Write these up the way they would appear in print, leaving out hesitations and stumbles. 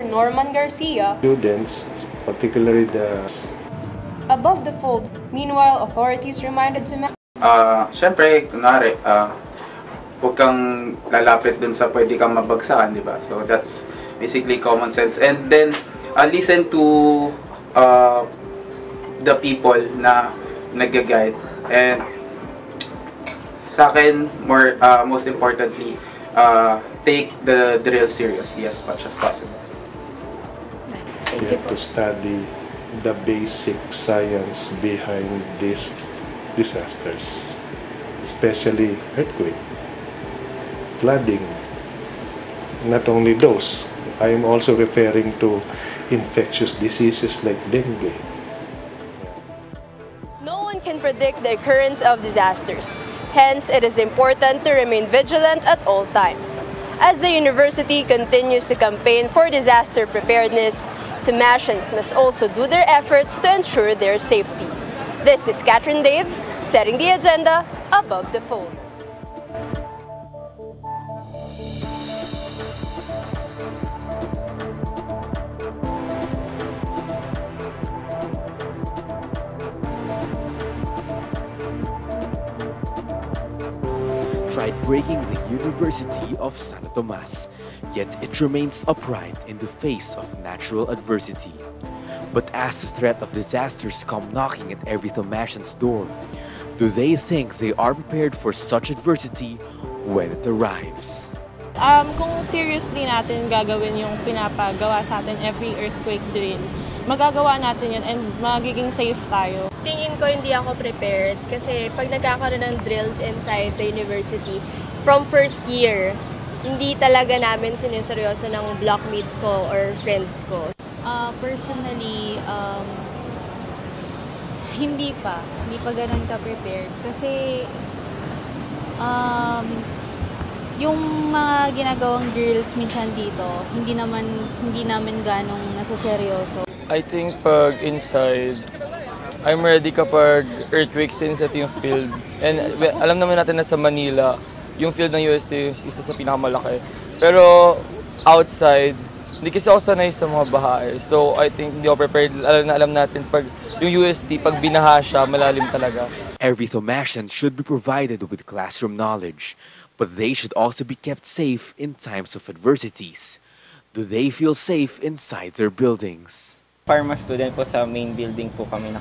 Norman Garcia, students, particularly the above the fold. Meanwhile, authorities reminded to Siyempre, kunwari, huwag kang lalapit dun sa pwede kang mabagsakan, di ba? So, that's basically common sense. And then, listen to the people na nag-guide. And sa akin, most importantly, take the drill seriously as much as possible. you have to study the basic science behind these disasters, especially earthquake, flooding. Not only those, I am also referring to infectious diseases like dengue. No one can predict the occurrence of disasters. Hence, it is important to remain vigilant at all times. As the university continues to campaign for disaster preparedness, Tomashans must also do their efforts to ensure their safety. This is Catherine Dave, setting the agenda above the fold. Tried breaking the University of Santo Tomas, yet it remains upright in the face of natural adversity. But as the threat of disasters come knocking at every Tomashan's door, do they think they are prepared for such adversity when it arrives? Kung seriously natin gagawin yung pinapagawa sa atin every earthquake drill, magagawa natin yun and magiging safe tayo. Tingin ko hindi ako prepared kasi pag nagkakaroon ng drills inside the university, from first year, hindi talaga namin sineseryoso ng blockmates ko or friends ko. Personally, hindi pa ganun ka-prepared kasi yung mga ginagawang drills minsan dito, hindi namin ganong nasaseryoso. I think pag inside, I'm ready kapag earthquake since ito yung field. And alam naman natin na sa Manila, yung field ng UST is isa sa pinakamalaki. Pero outside, hindi kasi ako sanay sa mga baha. So I think hindi ako prepared. Alam natin pag yung UST, pag binaha siya, malalim talaga. Every Tomashan should be provided with classroom knowledge, but they should also be kept safe in times of adversities. Do they feel safe inside their buildings? Pharma student po sa main building po kami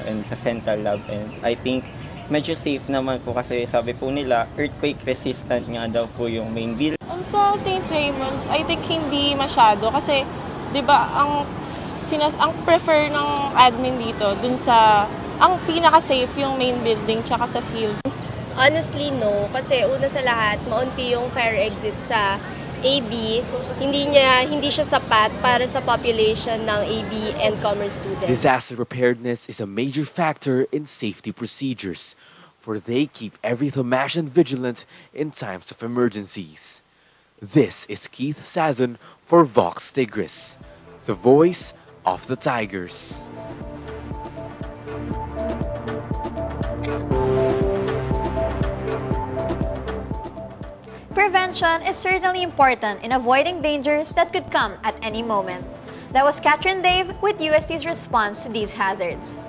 and sa central lab, and I think medyo safe naman po kasi sabi po nila earthquake resistant nga daw po yung main building. Sa St. Raymond's, I think hindi masyado kasi 'di ba ang prefer ng admin dito dun sa ang pinaka-safe yung main building tsaka sa field. Honestly, no. Kasi una sa lahat, maunti yung fire exit sa AB. Hindi siya sapat para sa population ng AB and commerce students. Disaster preparedness is a major factor in safety procedures, for they keep every Tomashan vigilant in times of emergencies. This is Keith Sazon for Vox Tigris, the voice of the Tigers. Prevention is certainly important in avoiding dangers that could come at any moment. That was Catherine Dave with UST's response to these hazards.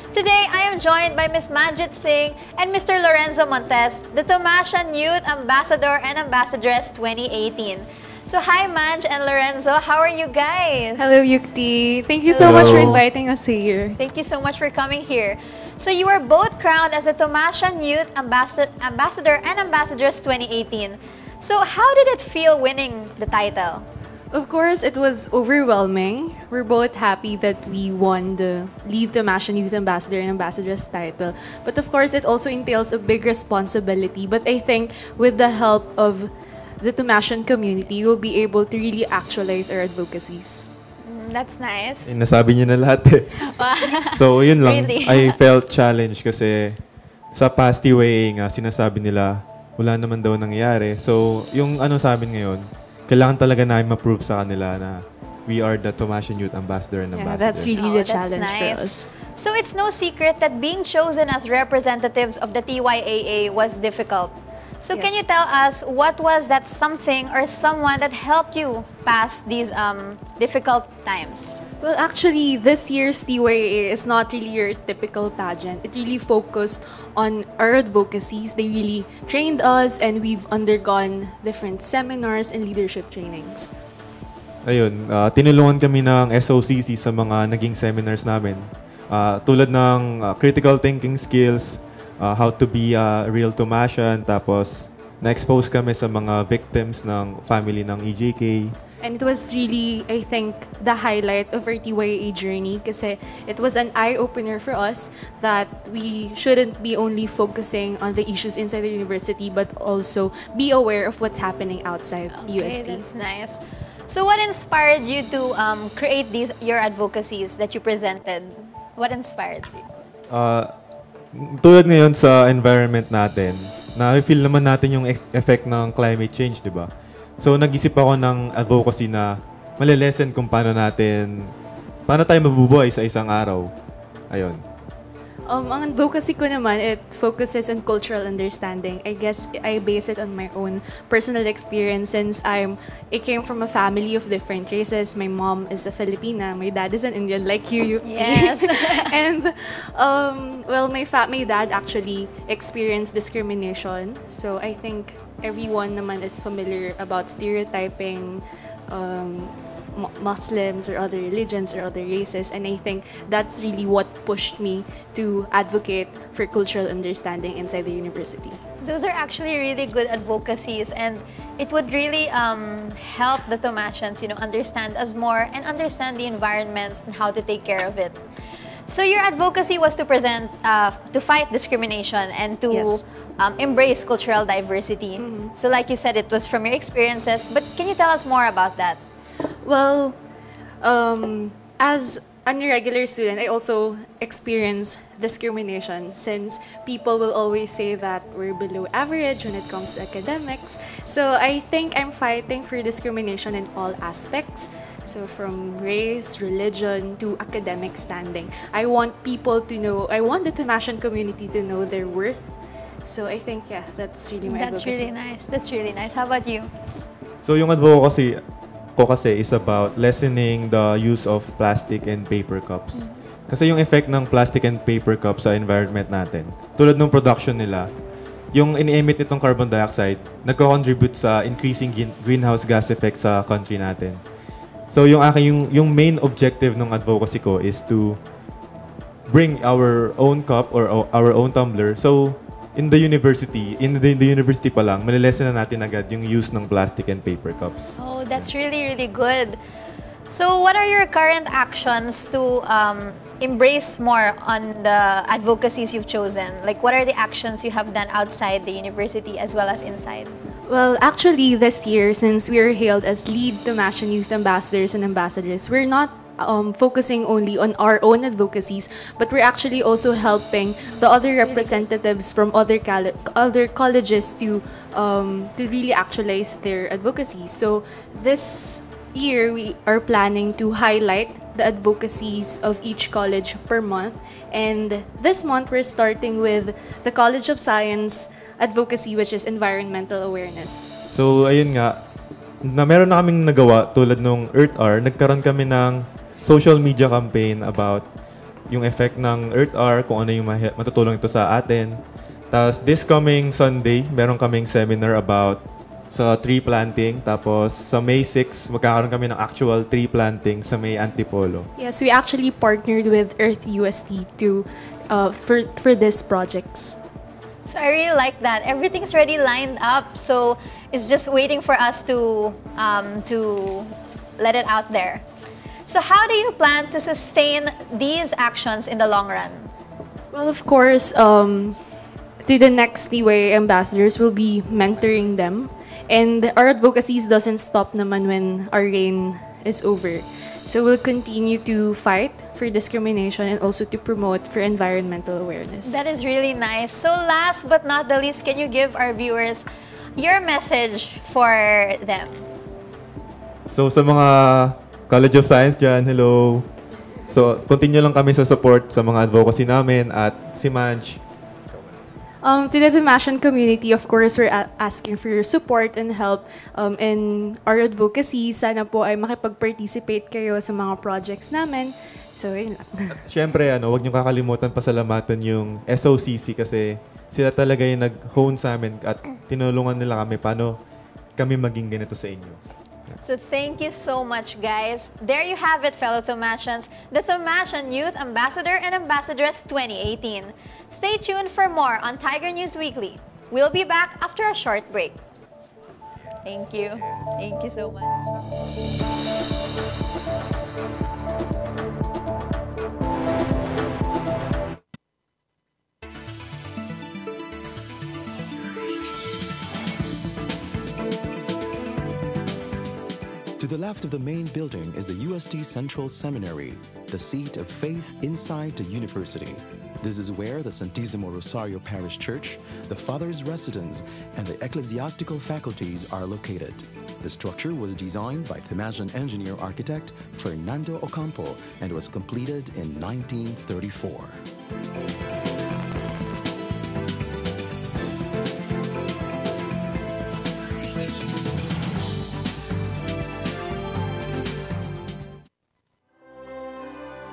Today, I am joined by Ms. Manjit Singh and Mr. Lorenzo Montes, the Tomashan Youth Ambassador and Ambassadress 2018. So hi Manj and Lorenzo, how are you guys? Hello Yukti, thank you so much for inviting us here. Thank you so much for coming here. So you were both crowned as the Tomashan Youth Ambassador and Ambassadress 2018. So how did it feel winning the title? Of course, it was overwhelming. We're both happy that we won the Lead Tomashan Youth Ambassador and Ambassadress title. But of course, it also entails a big responsibility. But I think with the help of the Tomashan community, we'll be able to really actualize our advocacies. That's nice. Nasabi niyo na lahat eh. So, yun lang. Really? I felt challenged kasi sa past TYA nga, sinasabi nila, wala naman daw nangyari. So, yung sa amin ngayon, kailangan talaga namin ma-prove sa kanila na we are the Tomashan Youth Ambassador and Ambassador. That's really the challenge for us. So it's no secret that being chosen as representatives of the TYAA was difficult. So can you tell us what was that something or someone that helped you pass these difficult times? Well, actually, this year's TYA is not really your typical pageant. It really focused on our advocacies. They really trained us and we've undergone different seminars and leadership trainings. Ayun, tinulungan kami ng SOCC sa mga naging seminars namin. Tulad ng critical thinking skills, how to be a real Tomasian, tapos na-expose kami sa mga victims ng family ng EJK. And it was really, I think, the highlight of our TYA journey kasi it was an eye-opener for us that we shouldn't be only focusing on the issues inside the university but also be aware of what's happening outside UST. That's nice. So what inspired you to create your advocacies that you presented? What inspired you? Tulad ngayon sa environment natin, na-feel naman natin yung effect ng climate change, di ba? So, nag-isip ako ng advocacy na malilesen kung paano tayo mabubuhay sa isang araw. Ayun. Ang advocacy ko naman, it focuses on cultural understanding. I guess I base it on my own personal experience since I came from a family of different races. My mom is a Filipina, my dad is an Indian like you. Yes. And well, my dad actually experienced discrimination. So I think everyone naman is familiar about stereotyping Muslims or other religions or other races, and I think that's really what pushed me to advocate for cultural understanding inside the university. Those are actually really good advocacies, and it would really help the Tomasians, understand us more and understand the environment and how to take care of it. So your advocacy was to to fight discrimination and to embrace cultural diversity. So like you said, it was from your experiences, but can you tell us more about that? Well, as a regular student, I also experience discrimination since people will always say that we're below average when it comes to academics. So I think I'm fighting for discrimination in all aspects. So from race, religion, to academic standing. I want people to know, I want the Tomasian community to know their worth. So I think, yeah, that's really my advocacy. Really nice. That's really nice. How about you? So yung advocacy ko kasi is about lessening the use of plastic and paper cups. Kasi yung effect ng plastic and paper cups sa environment natin, tulad ng production nila, yung ini-emit nitong carbon dioxide, nagko-contribute sa increasing greenhouse gas effect sa country natin. So yung main objective ng advocacy ko is to bring our own cup or our own tumbler. So in the university pa lang, malilesen na natin agad yung use ng plastic and paper cups. Oh, that's really, really good. So what are your current actions to embrace more on the advocacies you've chosen? Like, what are the actions you have done outside the university as well as inside? Well, actually, this year, since we are hailed as lead Tomasian Youth Ambassadors and Ambassadors, we're not focusing only on our own advocacies, but we're actually also helping the other representatives from other colleges to really actualize their advocacies. So this year, we are planning to highlight the advocacies of each college per month. And this month, we're starting with the College of Science advocacy, which is environmental awareness. So, ayun nga, meron na kaming nagawa tulad nung Earth Hour. Nagkaroon kami ng social media campaign about yung effect ng Earth Hour, kung ano yung matutulong ito sa atin. Tapos, this coming Sunday, meron kaming seminar about sa tree planting. Tapos, sa May 6, magkakaroon kami ng actual tree planting sa May Antipolo. Yes, we actually partnered with Earth UST for these projects. So I really like that. Everything's already lined up, so it's just waiting for us to let it out there. So how do you plan to sustain these actions in the long run? Well, of course, to the next TYA ambassadors, we'll be mentoring them. And our advocacies doesn't stop naman when our reign is over. So we'll continue to fight for discrimination and also to promote for environmental awareness. That is really nice. So last but not the least, can you give our viewers your message for them? So sa mga College of Science dyan, hello. So continue lang kami sa support sa mga advocacy namin at si Manj. To the Damascene community, of course, we're asking for your support and help in our advocacy. Sana po ay makipag-participate kayo sa mga projects namin. So, yun lang. Siyempre, huwag niyo kakalimutan pasalamatan yung SOCC kasi sila talaga yung nag-hone sa amin at tinulungan nila kami paano kami maging ganito sa inyo. So thank you so much, guys. There you have it, fellow Thomasians, the Thomasian Youth Ambassador and Ambassadress 2018. Stay tuned for more on Tiger News Weekly. We'll be back after a short break. Thank you. Thank you so much. To the left of the main building is the UST Central Seminary, the seat of faith inside the university. This is where the Santissimo Rosario Parish Church, the Father's Residence, and the ecclesiastical faculties are located. The structure was designed by Thomasian engineer-architect Fernando Ocampo and was completed in 1934.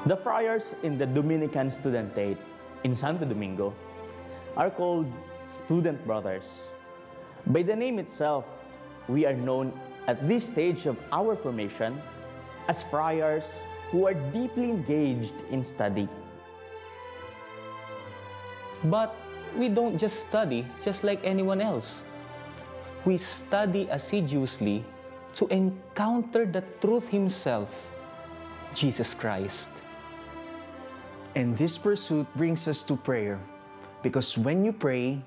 The friars in the Dominican Studentate in Santo Domingo are called Student Brothers. By the name itself, we are known at this stage of our formation as friars who are deeply engaged in study. But we don't just study just like anyone else. We study assiduously to encounter the truth Himself, Jesus Christ. And this pursuit brings us to prayer, because when you pray,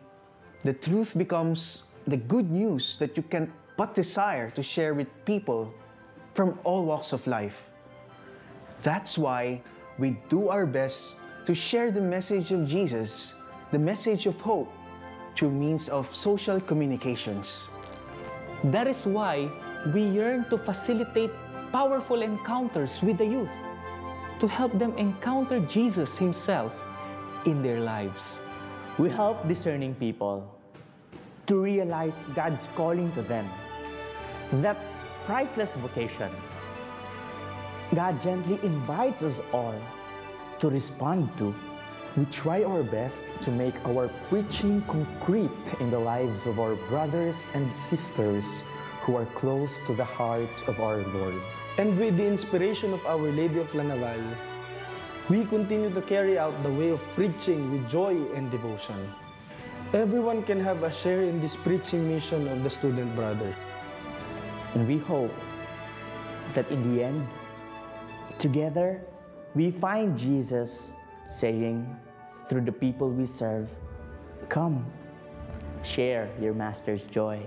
the truth becomes the good news that you can't but desire to share with people from all walks of life. That's why we do our best to share the message of Jesus, the message of hope, through means of social communications. That is why we yearn to facilitate powerful encounters with the youth, to help them encounter Jesus Himself in their lives. We help discerning people to realize God's calling to them, that priceless vocation. God gently invites us all to respond to. We try our best to make our preaching concrete in the lives of our brothers and sisters who are close to the heart of our Lord. And with the inspiration of Our Lady of Lanaval, we continue to carry out the way of preaching with joy and devotion. Everyone can have a share in this preaching mission of the Student Brother. And we hope that in the end, together, we find Jesus saying through the people we serve, "Come, share your Master's joy."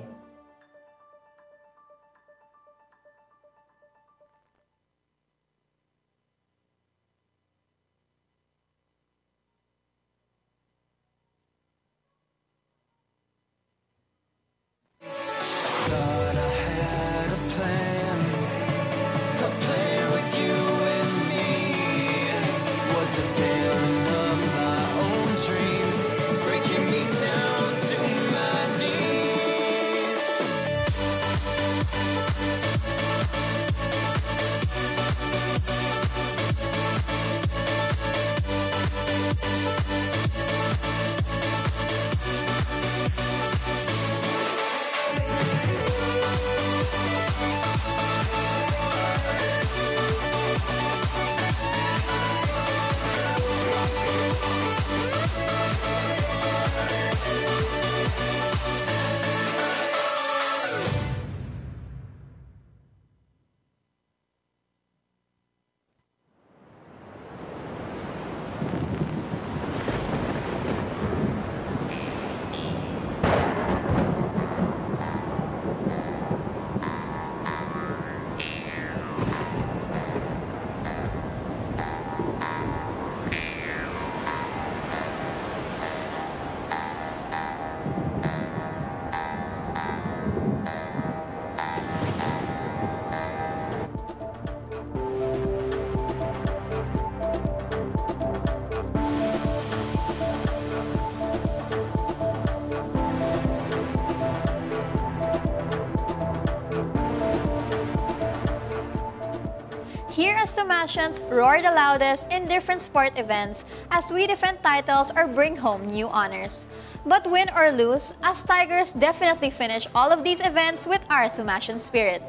Here as Tomasians roar the loudest in different sport events as we defend titles or bring home new honors. But win or lose, as Tigers definitely finish all of these events with our Tomasian spirit.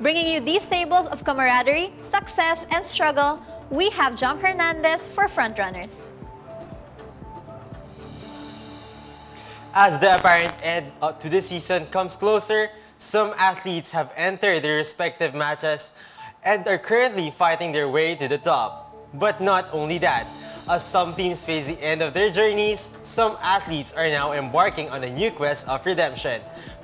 Bringing you these tables of camaraderie, success, and struggle, we have Jom Hernandez for frontrunners. As the apparent end to the season comes closer, some athletes have entered their respective matches and are currently fighting their way to the top. But not only that, as some teams face the end of their journeys, some athletes are now embarking on a new quest of redemption.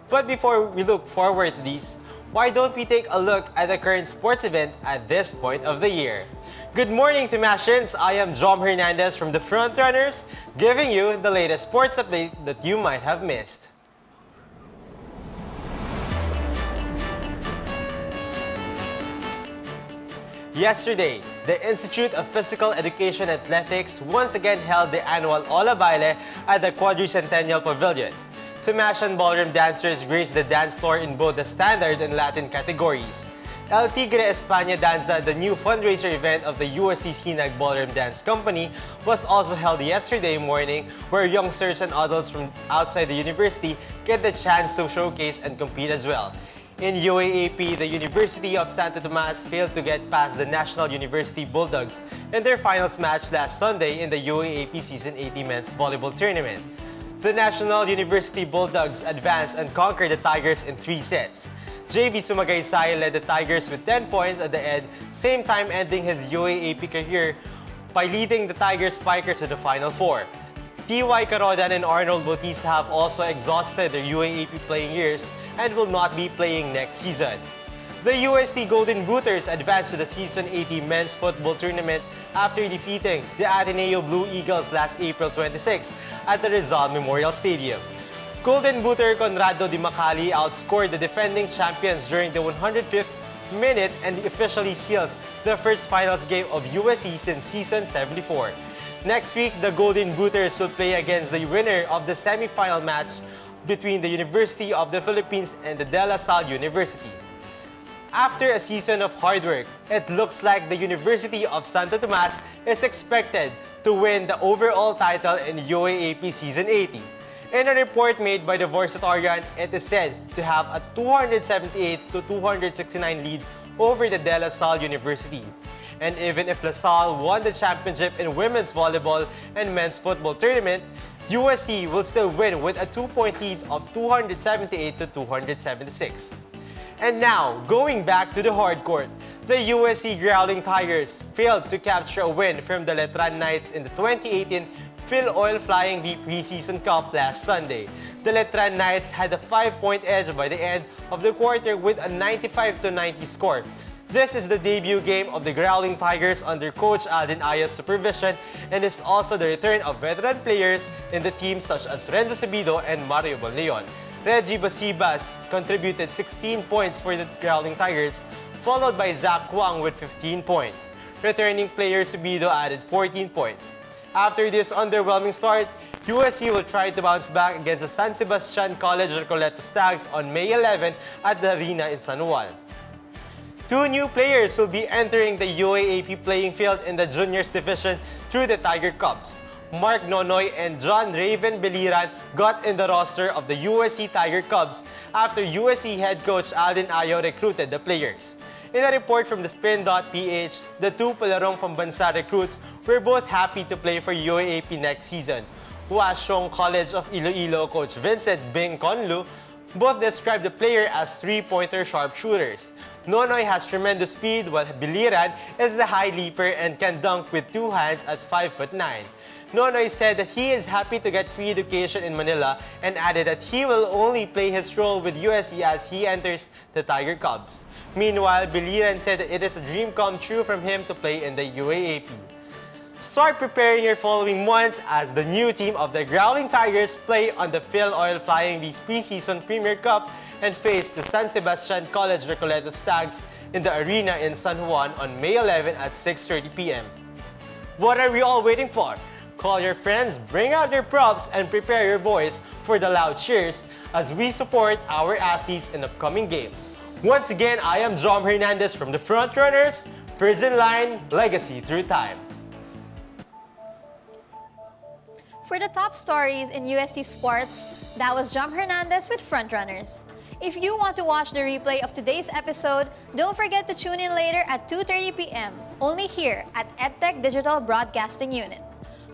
But before we look forward to these, why don't we take a look at the current sports event at this point of the year? Good morning, Tomasians! I am Jom Hernandez from the Frontrunners, giving you the latest sports update that you might have missed. Yesterday, the Institute of Physical Education Athletics once again held the annual Ola Baile at the Quadricentennial Pavilion. Tomasian ballroom dancers graced the dance floor in both the standard and Latin categories. El Tigre España Danza, the new fundraiser event of the UST Sinag Ballroom Dance Company, was also held yesterday morning, where youngsters and adults from outside the university get the chance to showcase and compete as well. In UAAP, the University of Santo Tomas failed to get past the National University Bulldogs in their finals match last Sunday in the UAAP Season 80 Men's Volleyball Tournament. The National University Bulldogs advanced and conquered the Tigers in 3 sets. JV Sumagaysay led the Tigers with 10 points at the end, same time ending his UAAP career by leading the Tigers Spikers to the Final Four. T.Y. Carodan and Arnold Bautista have also exhausted their UAAP playing years and will not be playing next season. The UST Golden Booters advanced to the Season 80 Men's Football Tournament after defeating the Ateneo Blue Eagles last April 26 at the Rizal Memorial Stadium. Golden Booter Conrado Di Macali outscored the defending champions during the 105th minute and officially seals the first finals game of UST since Season 74. Next week, the Golden Booters will play against the winner of the semi-final match between the University of the Philippines and the De La Salle University. After a season of hard work, it looks like the University of Santo Tomas is expected to win the overall title in UAAP Season 80. In a report made by the Vorsatarian, it is said to have a 278 to 269 lead over the De La Salle University. And even if La Salle won the championship in women's volleyball and men's football tournament, USC will still win with a 2-point lead of 278 to 276. And now, going back to the hard court, the USC Growling Tigers failed to capture a win from the Letran Knights in the 2018 Phil Oil Flying V Preseason Cup last Sunday. The Letran Knights had a 5-point edge by the end of the quarter with a 95-90 score. This is the debut game of the Growling Tigers under Coach Alden Aya's supervision and is also the return of veteran players in the team such as Renzo Subido and Mario Bonleon. Reggie Basibas contributed 16 points for the Growling Tigers, followed by Zach Kwang with 15 points. Returning player Subido added 14 points. After this underwhelming start, USC will try to bounce back against the San Sebastian College Recoleto Stags on May 11 at the arena in San Juan. 2 new players will be entering the UAAP playing field in the juniors division through the Tiger Cubs. Mark Nonoy and John Raven Beliran got in the roster of the USC Tiger Cubs after USC head coach Alden Ayo recruited the players. In a report from the Spin.ph, the 2 Palarong Pambansa recruits were both happy to play for UAAP next season. Huaxiong College of Iloilo coach Vincent Bing Conlu both described the player as 3-pointer sharpshooters. Nonoy has tremendous speed, while Biliran is a high leaper and can dunk with 2 hands at 5'9". Nonoy said that he is happy to get free education in Manila and added that he will only play his role with USC as he enters the Tiger Cubs. Meanwhile, Biliran said that it is a dream come true from him to play in the UAAP. Start preparing your following months as the new team of the Growling Tigers play on the Phil Oil Flying V's Preseason Premier Cup and face the San Sebastian College Recoleto Stags in the arena in San Juan on May 11 at 6:30 p.m. What are we all waiting for? Call your friends, bring out your props, and prepare your voice for the loud cheers as we support our athletes in upcoming games. Once again, I am Jom Hernandez from the Frontrunners, First in line, legacy through time. For the top stories in UST Sports, that was Jom Hernandez with Frontrunners. If you want to watch the replay of today's episode, don't forget to tune in later at 2:30 p.m. only here at EdTech Digital Broadcasting Unit.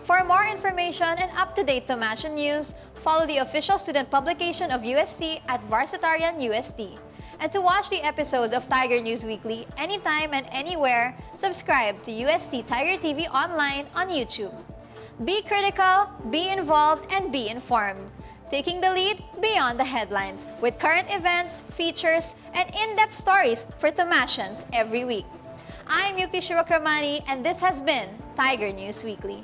For more information and up-to-date Tomashan news, follow the official student publication of UST at Varsitarian UST. And to watch the episodes of Tiger News Weekly anytime and anywhere, subscribe to UST Tiger TV Online on YouTube. Be critical, be involved, and be informed. Taking the lead beyond the headlines with current events, features, and in-depth stories for Tomashans every week. I'm Yukti Shivakramani, and this has been Tiger News Weekly.